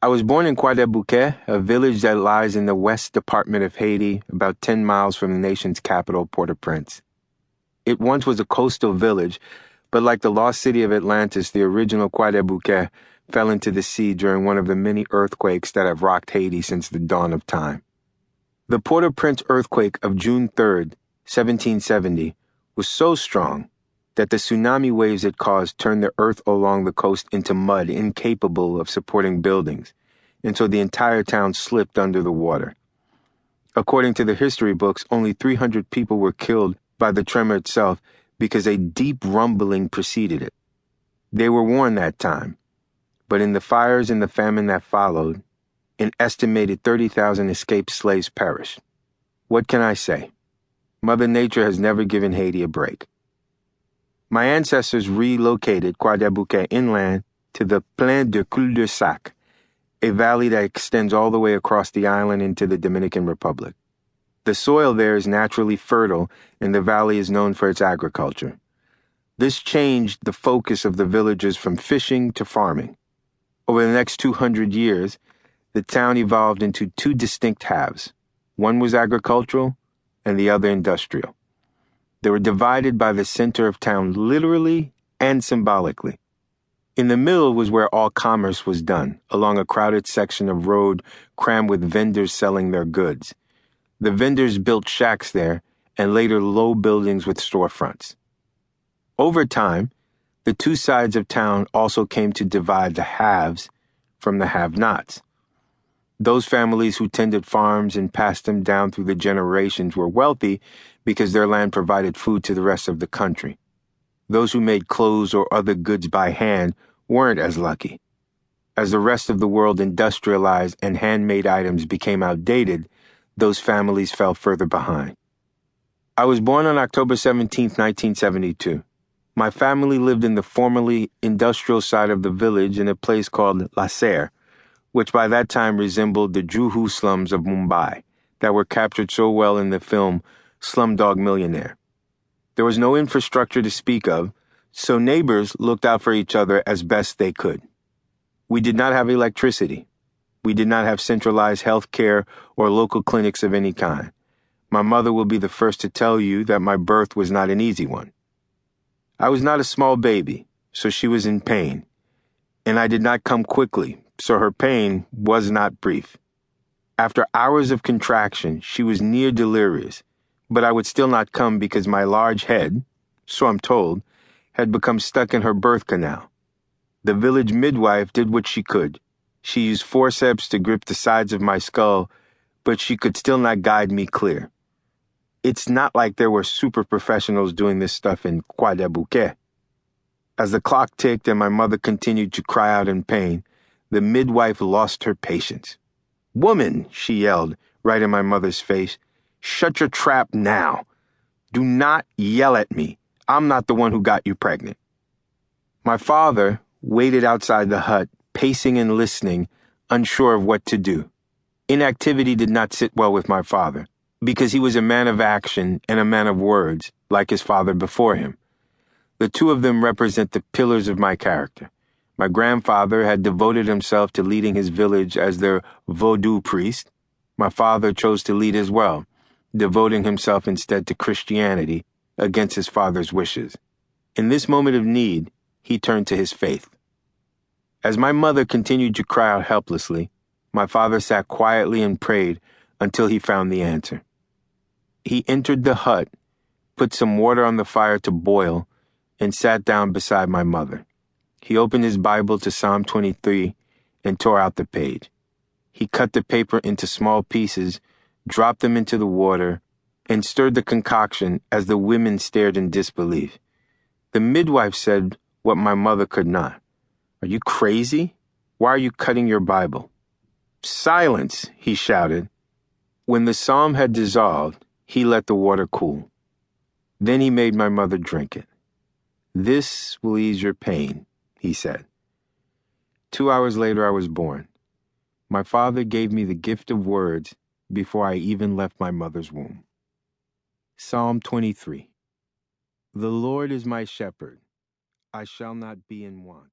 I was born in Croix-des-Bouquets, a village that lies in the West Department of Haiti, about 10 miles from the nation's capital, Port-au-Prince. It once was a coastal village, but like the lost city of Atlantis, the original Croix-des-Bouquets fell into the sea during one of the many earthquakes that have rocked Haiti since the dawn of time. The Port-au-Prince earthquake of June 3rd, 1770, was so strong that the tsunami waves it caused turned the earth along the coast into mud incapable of supporting buildings, and so the entire town slipped under the water. According to the history books, only 300 people were killed by the tremor itself because a deep rumbling preceded it. They were warned that time, but in the fires and the famine that followed, an estimated 30,000 escaped slaves perished. What can I say? Mother Nature has never given Haiti a break. My ancestors relocated Croix-des-Bouquets inland to the Plain de Cul-de-Sac, a valley that extends all the way across the island into the Dominican Republic. The soil there is naturally fertile, and the valley is known for its agriculture. This changed the focus of the villagers from fishing to farming. Over the next 200 years, the town evolved into two distinct halves. One was agricultural, and the other industrial. They were divided by the center of town literally and symbolically. In the middle was where all commerce was done, along a crowded section of road crammed with vendors selling their goods. The vendors built shacks there, and later low buildings with storefronts. Over time, the two sides of town also came to divide the haves from the have-nots. Those families who tended farms and passed them down through the generations were wealthy because their land provided food to the rest of the country. Those who made clothes or other goods by hand weren't as lucky. As the rest of the world industrialized and handmade items became outdated, those families fell further behind. I was born on October 17, 1972. My family lived in the formerly industrial side of the village in a place called La Serre, which by that time resembled the Juhu slums of Mumbai that were captured so well in the film Slumdog Millionaire. There was no infrastructure to speak of, so neighbors looked out for each other as best they could. We did not have electricity. We did not have centralized health care or local clinics of any kind. My mother will be the first to tell you that my birth was not an easy one. I was not a small baby, so she was in pain, and I did not come quickly, so her pain was not brief. After hours of contraction, she was near delirious, but I would still not come because my large head, so I'm told, had become stuck in her birth canal. The village midwife did what she could. She used forceps to grip the sides of my skull, but she could still not guide me clear. It's not like there were super professionals doing this stuff in Croix-des-Bouquets. As the clock ticked and my mother continued to cry out in pain, the midwife lost her patience. "Woman," she yelled, right in my mother's face, "shut your trap now. Do not yell at me. I'm not the one who got you pregnant." My father waited outside the hut, pacing and listening, unsure of what to do. Inactivity did not sit well with my father, because he was a man of action and a man of words, like his father before him. The two of them represent the pillars of my character. My grandfather had devoted himself to leading his village as their Vodou priest. My father chose to lead as well, devoting himself instead to Christianity against his father's wishes. In this moment of need, he turned to his faith. As my mother continued to cry out helplessly, my father sat quietly and prayed until he found the answer. He entered the hut, put some water on the fire to boil, and sat down beside my mother. He opened his Bible to Psalm 23 and tore out the page. He cut the paper into small pieces, dropped them into the water, and stirred the concoction as the women stared in disbelief. The midwife said what my mother could not. "Are you crazy? Why are you cutting your Bible?" "Silence," he shouted. When the psalm had dissolved, he let the water cool. Then he made my mother drink it. "This will ease your pain," he said. 2 hours later, I was born. My father gave me the gift of words before I even left my mother's womb. Psalm 23. The Lord is my shepherd. I shall not be in want.